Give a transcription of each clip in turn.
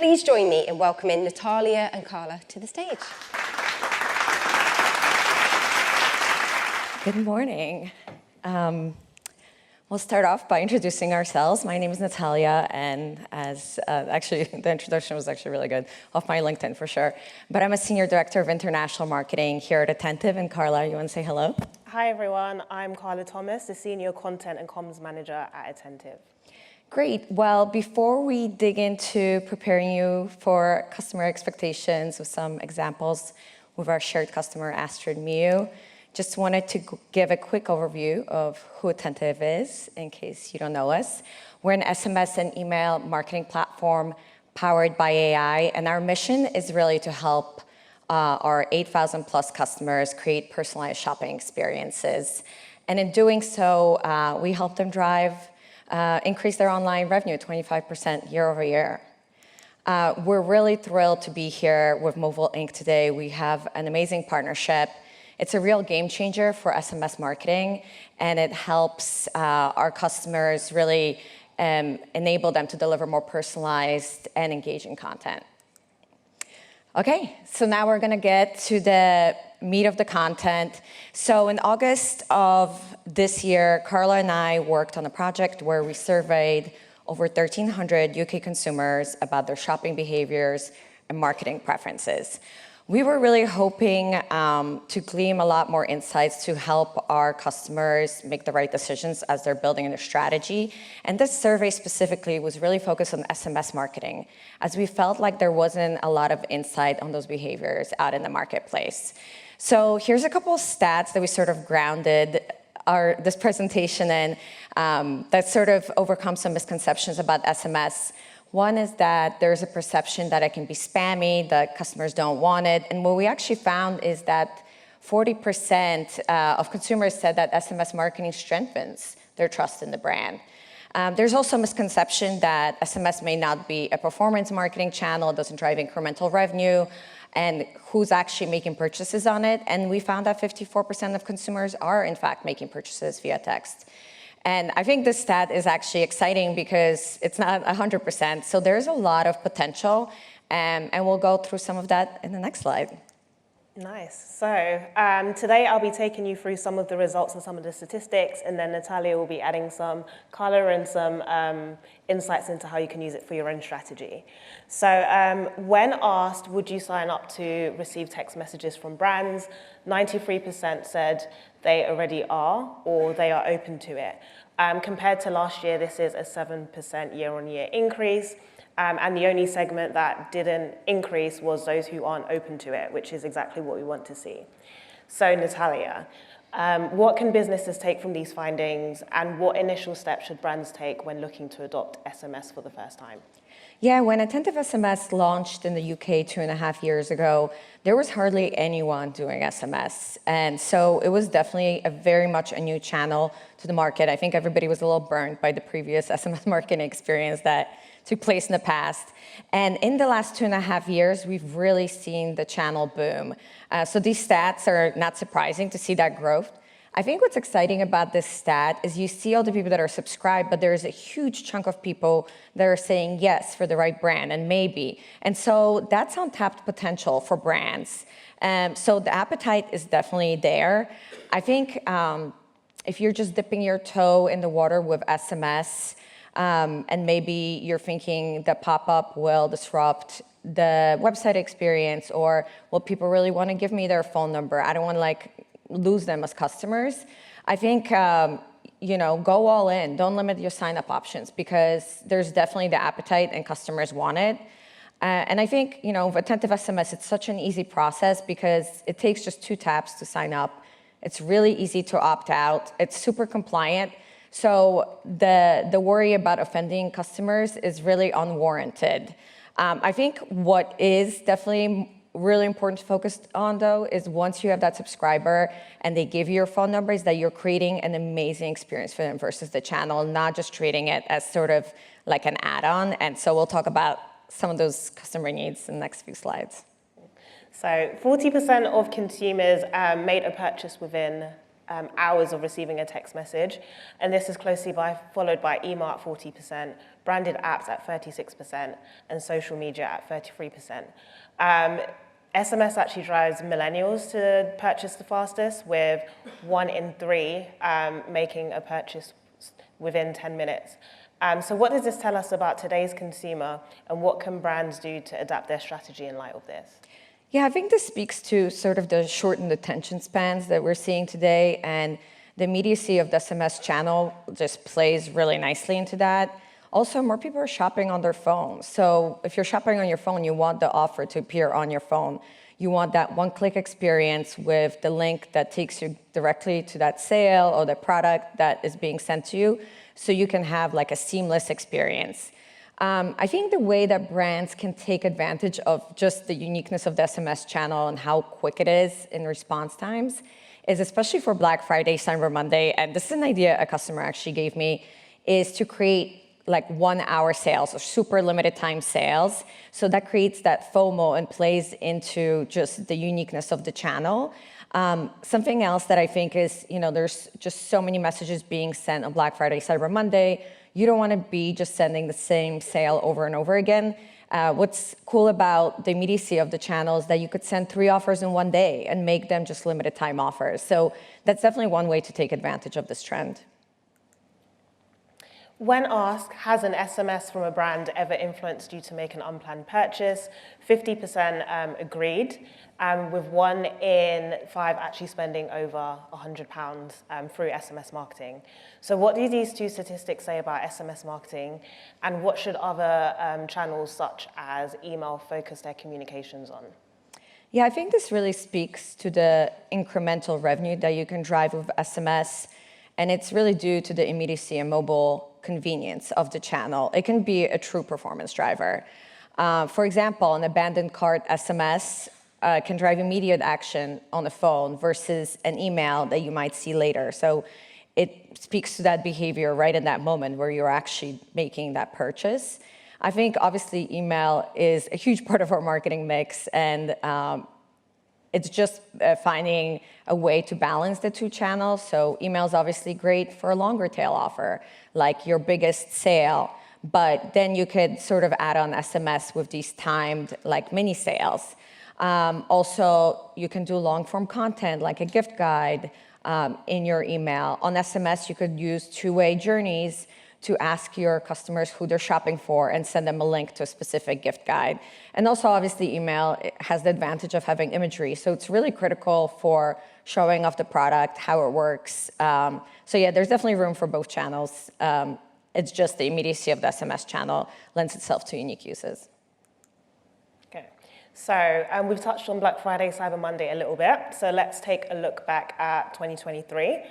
please join me in welcoming Natalia and Carla to the stage. Good morning. We'll start off by introducing ourselves. My name is Natalia, and as actually the introduction was actually really good, off my LinkedIn for sure. But I'm a Senior Director of International Marketing here at Attentive. And Carla, you want to say hello? Hi everyone, I'm Carla Thomas, the Senior Content and Comms Manager at Attentive. Great. Well, before we dig into preparing you for customer expectations with some examples with our shared customer, Astrid Miu, just wanted to give a quick overview of who Attentive is, in case you don't know us. We're an SMS and email marketing platform powered by AI, and our mission is really to help our 8,000 plus customers create personalized shopping experiences. And in doing so, we help them increase their online revenue 25% year over year. We're really thrilled to be here with Movable Inc. today. We have an amazing partnership. It's a real game changer for SMS marketing, and it helps our customers really enable them to deliver more personalized and engaging content. Okay, so now we're gonna get to the meat of the content. So in August of this year, Carla and I worked on a project where we surveyed over 1,300 UK consumers about their shopping behaviors and marketing preferences. We were really hoping to glean a lot more insights to help our customers make the right decisions as they're building their strategy. And this survey specifically was really focused on SMS marketing, as we felt like there wasn't a lot of insight on those behaviors out in the marketplace. So here's a couple of stats that we sort of grounded this presentation in that sort of overcome some misconceptions about SMS. One is that there's a perception that it can be spammy, that customers don't want it. And what we actually found is that 40% of consumers said that SMS marketing strengthens their trust in the brand. There's also a misconception that SMS may not be a performance marketing channel, it doesn't drive incremental revenue, and who's actually making purchases on it. And we found that 54% of consumers are, in fact, making purchases via text. And I think this stat is actually exciting because it's not 100%, so there's a lot of potential, and we'll go through some of that in the next slide. Nice. So today I'll be taking you through some of the results and some of the statistics, and then Natalia will be adding some color and some insights into how you can use it for your own strategy. So when asked, would you sign up to receive text messages from brands, 93% said they already are or they are open to it. Compared to last year, this is a 7% year-on-year increase. And the only segment that didn't increase was those who aren't open to it, which is exactly what we want to see. So Natalia, what can businesses take from these findings, and what initial steps should brands take when looking to adopt SMS for the first time? Yeah, when Attentive SMS launched in the UK 2.5 years ago, there was hardly anyone doing SMS. And so it was definitely very much a new channel to the market. I think everybody was a little burned by the previous SMS marketing experience that took place in the past. And in the last 2.5 years, we've really seen the channel boom. So these stats are not surprising to see that growth. I think what's exciting about this stat is you see all the people that are subscribed, but there's a huge chunk of people that are saying yes for the right brand and maybe. And so that's untapped potential for brands. So the appetite is definitely there. I think if you're just dipping your toe in the water with SMS, and maybe you're thinking the pop-up will disrupt the website experience, or will people really want to give me their phone number? I don't want to lose them as customers. I think, go all in. Don't limit your sign-up options, because there's definitely the appetite and customers want it. And I think, with Attentive SMS, it's such an easy process because it takes just 2 taps to sign up. It's really easy to opt out. It's super compliant. So the worry about offending customers is really unwarranted. I think what is definitely really important to focus on, though, is once you have that subscriber and they give you your phone number, is that you're creating an amazing experience for them versus the channel, not just treating it as sort of like an add-on. And so we'll talk about some of those customer needs in the next few slides. So 40% of consumers made a purchase within hours of receiving a text message. And this is closely followed by email at 40%, branded apps at 36%, and social media at 33%. SMS actually drives millennials to purchase the fastest, with 1 in 3 making a purchase within 10 minutes. So what does this tell us about today's consumer, and what can brands do to adapt their strategy in light of this? Yeah, I think this speaks to sort of the shortened attention spans that we're seeing today, and the immediacy of the SMS channel just plays really nicely into that. Also, more people are shopping on their phone. So if you're shopping on your phone, you want the offer to appear on your phone. You want that one-click experience with the link that takes you directly to that sale or the product that is being sent to you, so you can have like a seamless experience. I think the way that brands can take advantage of just the uniqueness of the SMS channel and how quick it is in response times is, especially for Black Friday, Cyber Monday, and this is an idea a customer actually gave me, is to create like 1-hour sales or super limited time sales. So that creates that FOMO and plays into just the uniqueness of the channel. Something else that I think is, there's just so many messages being sent on Black Friday, Cyber Monday. You don't want to be just sending the same sale over and over again. What's cool about the immediacy of the channel is that you could send 3 offers in one day and make them just limited time offers. So that's definitely one way to take advantage of this trend. When asked, has an SMS from a brand ever influenced you to make an unplanned purchase? 50% agreed, with 1 in 5 actually spending over £100 through SMS marketing. So what do these two statistics say about SMS marketing, and what should other channels such as email focus their communications on? Yeah, I think this really speaks to the incremental revenue that you can drive with SMS, and it's really due to the immediacy and mobile convenience of the channel. It can be a true performance driver. For example, an abandoned cart SMS can drive immediate action on the phone versus an email that you might see later. So it speaks to that behavior right in that moment where you're actually making that purchase. I think obviously email is a huge part of our marketing mix, and it's just finding a way to balance the two channels. So email is obviously great for a longer tail offer, like your biggest sale, but then you could sort of add on SMS with these timed like mini sales. Also, you can do long form content like a gift guide in your email. On SMS, you could use two-way journeys to ask your customers who they're shopping for and send them a link to a specific gift guide. And also, obviously, email has the advantage of having imagery. So it's really critical for showing off the product, how it works. So yeah, there's definitely room for both channels. It's just the immediacy of the SMS channel lends itself to unique uses. Okay, so we've touched on Black Friday, Cyber Monday a little bit. So let's take a look back at 2023.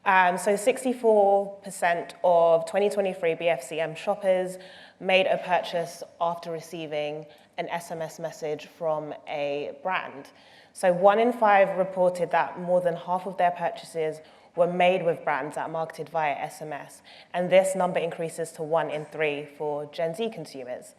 So 64% of 2023 BFCM shoppers made a purchase after receiving an SMS message from a brand. So 1 in 5 reported that more than half of their purchases were made with brands that marketed via SMS. And this number increases to 1 in 3 for Gen Z consumers.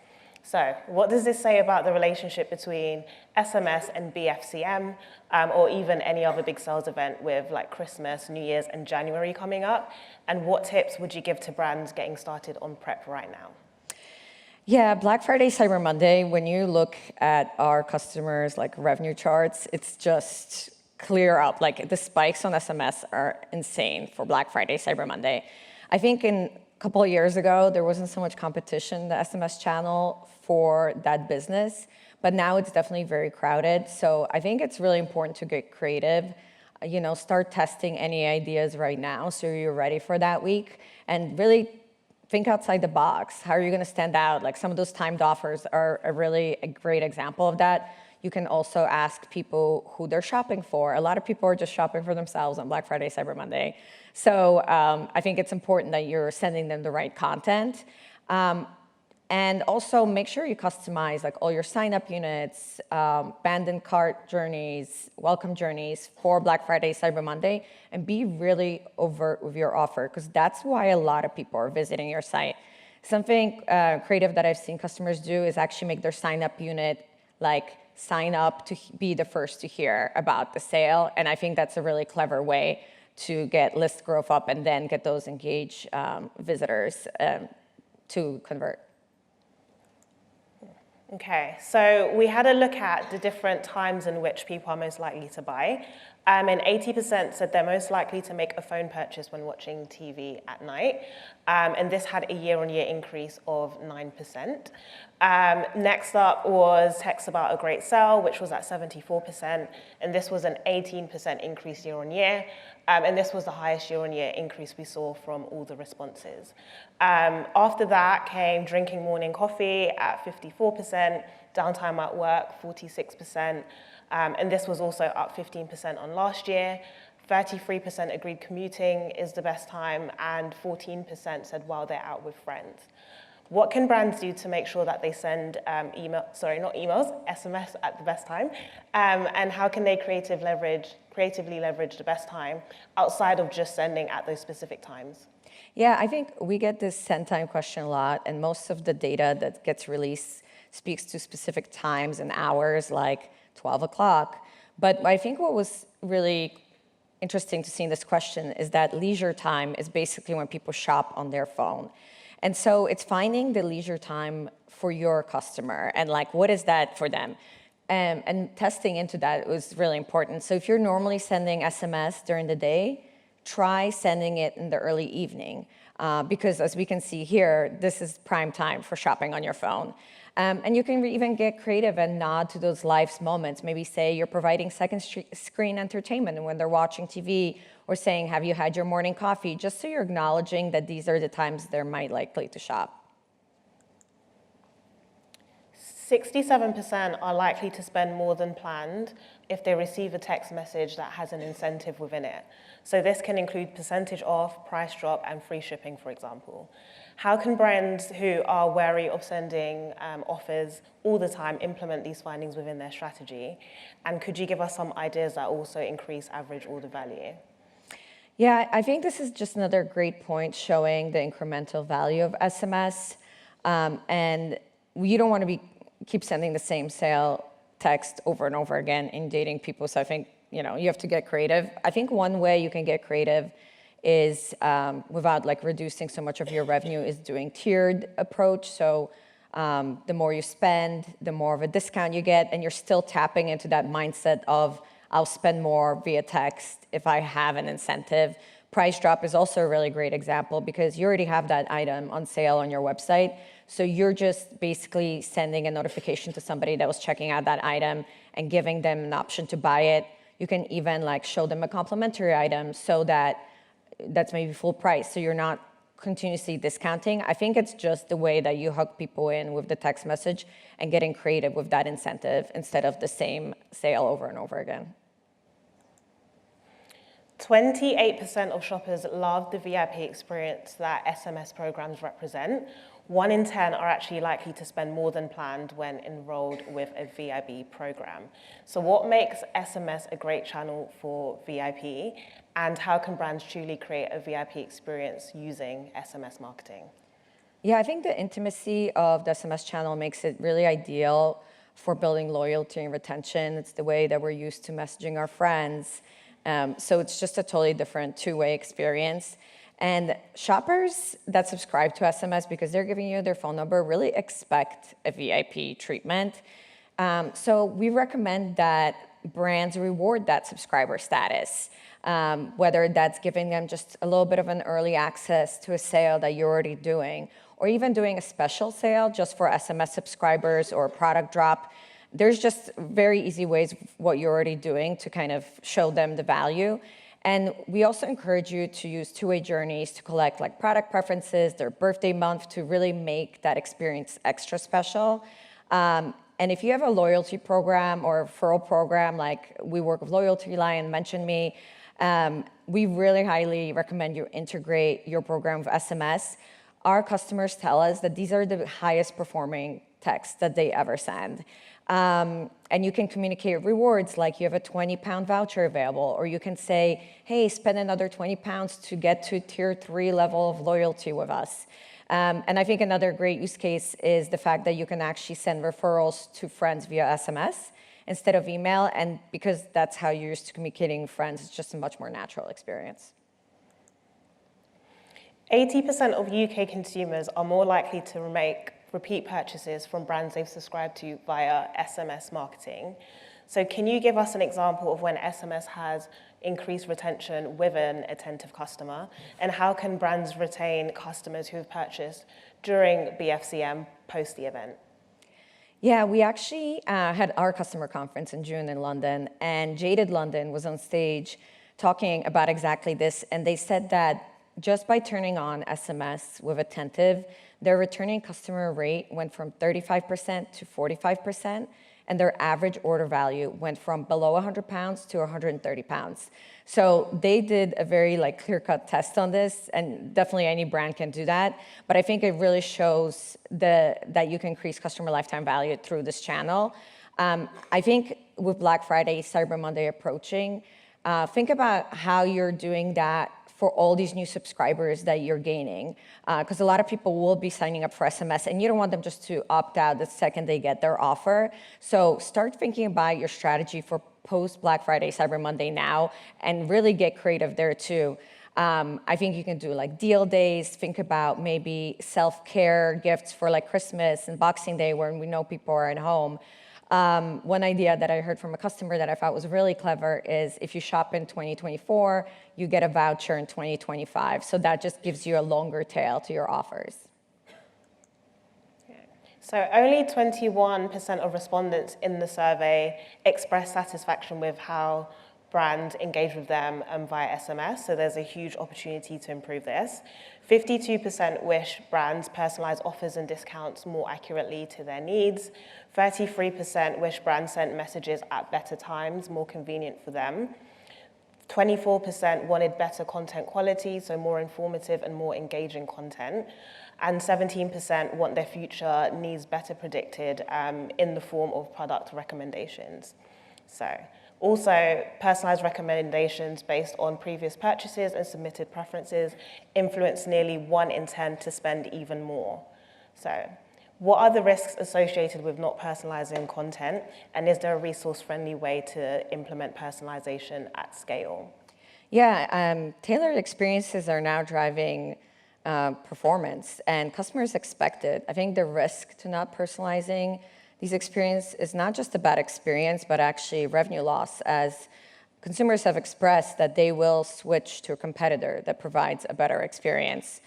So what does this say about the relationship between SMS and BFCM, or even any other big sales event with like Christmas, New Year's, and January coming up? And what tips would you give to brands getting started on prep right now? Yeah, Black Friday, Cyber Monday, when you look at our customers' like revenue charts, it's just clear up. Like the spikes on SMS are insane for Black Friday, Cyber Monday. I think a couple of years ago, there wasn't so much competition in the SMS channel for that business, but now it's definitely very crowded. So I think it's really important to get creative. Start testing any ideas right now so you're ready for that week, and really think outside the box. How are you going to stand out? Like some of those timed offers are a great example of that. You can also ask people who they're shopping for. A lot of people are just shopping for themselves on Black Friday, Cyber Monday. So I think it's important that you're sending them the right content. And also make sure you customize like all your sign-up units, abandoned cart journeys, welcome journeys for Black Friday, Cyber Monday, and be really overt with your offer, because that's why a lot of people are visiting your site. Something creative that I've seen customers do is actually make their sign-up unit like sign up to be the first to hear about the sale. And I think that's a really clever way to get list growth up and then get those engaged visitors to convert. Okay, so we had a look at the different times in which people are most likely to buy. And 80% said they're most likely to make a phone purchase when watching TV at night. And this had a year-on-year increase of 9%. Next up was text about a great sale, which was at 74%. And this was an 18% increase year-on-year. And this was the highest year-on-year increase we saw from all the responses. After that came drinking morning coffee at 54%, downtime at work 46%, and this was also up 15% on last year. 33% agreed commuting is the best time, and 14% said while they're out with friends. What can brands do to make sure that they send SMS at the best time? And how can they creatively leverage the best time outside of just sending at those specific times? Yeah, I think we get this send time question a lot, and most of the data that gets released speaks to specific times and hours, like 12 o'clock. But I think what was really interesting to see in this question is that leisure time is basically when people shop on their phone. And so it's finding the leisure time for your customer and like, what is that for them? And testing into that was really important. So if you're normally sending SMS during the day, try sending it in the early evening. Because as we can see here, this is prime time for shopping on your phone. And you can even get creative and nod to those life's moments. Maybe say you're providing second screen entertainment when they're watching TV, or saying, have you had your morning coffee? Just so you're acknowledging that these are the times they're most likely to shop. 67% are likely to spend more than planned if they receive a text message that has an incentive within it. So this can include percentage off, price drop, and free shipping, for example. How can brands who are wary of sending offers all the time implement these findings within their strategy? And could you give us some ideas that also increase average order value? Yeah, I think this is just another great point showing the incremental value of SMS. And you don't want to keep sending the same sale text over and over again, inundating people. So I think you have to get creative. I think one way you can get creative is without like reducing so much of your revenue is doing tiered approach. So the more you spend, the more of a discount you get, and you're still tapping into that mindset of I'll spend more via text if I have an incentive. Price drop is also a really great example because you already have that item on sale on your website. So you're just basically sending a notification to somebody that was checking out that item and giving them an option to buy it. You can even like show them a complimentary item so that's maybe full price. So you're not continuously discounting. I think it's just the way that you hook people in with the text message and getting creative with that incentive instead of the same sale over and over again. 28% of shoppers love the VIP experience that SMS programs represent. 1 in 10 are actually likely to spend more than planned when enrolled with a VIP program. So what makes SMS a great channel for VIP, and how can brands truly create a VIP experience using SMS marketing? Yeah, I think the intimacy of the SMS channel makes it really ideal for building loyalty and retention. It's the way that we're used to messaging our friends. So it's just a totally different two-way experience. And shoppers that subscribe to SMS because they're giving you their phone number really expect a VIP treatment. So we recommend that brands reward that subscriber status, whether that's giving them just a little bit of an early access to a sale that you're already doing, or even doing a special sale just for SMS subscribers or a product drop. There's just very easy ways what you're already doing to kind of show them the value. And we also encourage you to use two-way journeys to collect like product preferences, their birthday month, to really make that experience extra special. And if you have a loyalty program or a referral program, like we work with Loyalty Lion, Mention Me, we really highly recommend you integrate your program with SMS. Our customers tell us that these are the highest performing texts that they ever send. And you can communicate rewards like you have a 20-pound voucher available, or you can say, hey, spend another 20 pounds to get to tier 3 level of loyalty with us. And I think another great use case is the fact that you can actually send referrals to friends via SMS. instead of email. And because that's how you're used to communicating with friends, it's just a much more natural experience. 80% of UK consumers are more likely to make repeat purchases from brands they've subscribed to via SMS marketing. So can you give us an example of when SMS has increased retention with an Attentive customer, and how can brands retain customers who have purchased during BFCM post the event? Yeah, we actually had our customer conference in June in London, and Jaded London was on stage talking about exactly this, and they said that just by turning on SMS with Attentive, their returning customer rate went from 35% to 45%, and their average order value went from below £100 to £130. So they did a very clear-cut test on this, and definitely any brand can do that. But I think it really shows that you can increase customer lifetime value through this channel. I think with Black Friday, Cyber Monday approaching, think about how you're doing that for all these new subscribers that you're gaining, because a lot of people will be signing up for SMS, and you don't want them just to opt out the second they get their offer. So start thinking about your strategy for post-Black Friday, Cyber Monday now, and really get creative there too. I think you can do deal days, think about maybe self-care gifts for Christmas and Boxing Day when we know people are at home. One idea that I heard from a customer that I thought was really clever is if you shop in 2024, you get a voucher in 2025. So that just gives you a longer tail to your offers. So only 21% of respondents in the survey expressed satisfaction with how brands engage with them via SMS, so there's a huge opportunity to improve this. 52% wish brands personalize offers and discounts more accurately to their needs. 33% wish brands sent messages at better times, more convenient for them. 24% wanted better content quality, so more informative and more engaging content. And 17% want their future needs better predicted in the form of product recommendations. So also, personalized recommendations based on previous purchases and submitted preferences influence nearly 1 in 10 to spend even more. So what are the risks associated with not personalizing content? And is there a resource-friendly way to implement personalization at scale? Yeah, tailored experiences are now driving performance, and customers expect it. I think the risk to not personalizing these experiences is not just a bad experience, but actually revenue loss, as consumers have expressed that they will switch to a competitor that provides a better experience.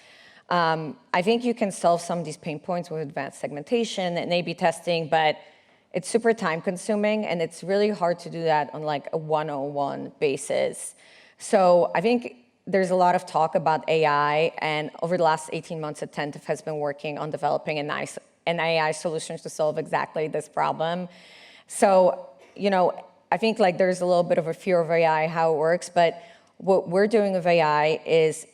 I think you can solve some of these pain points with advanced segmentation and A/B testing, but it's super time consuming, and it's really hard to do that on a one-on-one basis. So I think there's a lot of talk about AI, and over the last 18 months, Attentive has been working on developing an AI solutions to solve exactly this problem. So, I think there's a little bit of a fear of AI, how it works, but what we're doing with AI is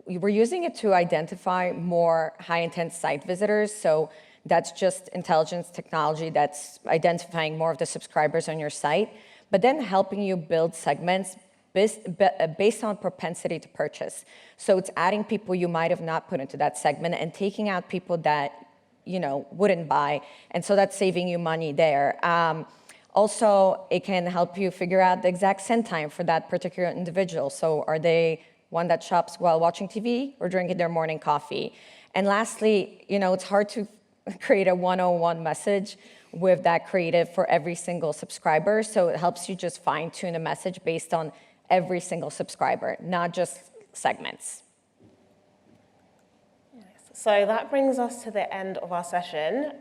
we're using it to identify more high-intent site visitors. So that's just intelligence technology that's identifying more of the subscribers on your site, but then helping you build segments based on propensity to purchase. So it's adding people you might have not put into that segment and taking out people that wouldn't buy. And so that's saving you money there. Also, it can help you figure out the exact send time for that particular individual. So are they one that shops while watching TV or drinking their morning coffee? And lastly, it's hard to create a one-on-one message with that creative for every single subscriber. So it helps you just fine-tune a message based on every single subscriber, not just segments. So that brings us to the end of our session.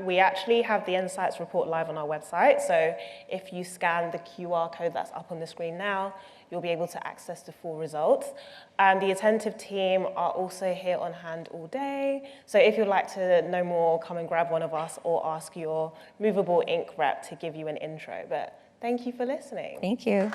We actually have the Insights report live on our website. So if you scan the QR code that's up on the screen now, you'll be able to access the full results. The Attentive team are also here on hand all day. So if you'd like to know more, come and grab one of us or ask your Movable Inc. rep to give you an intro. But thank you for listening. Thank you.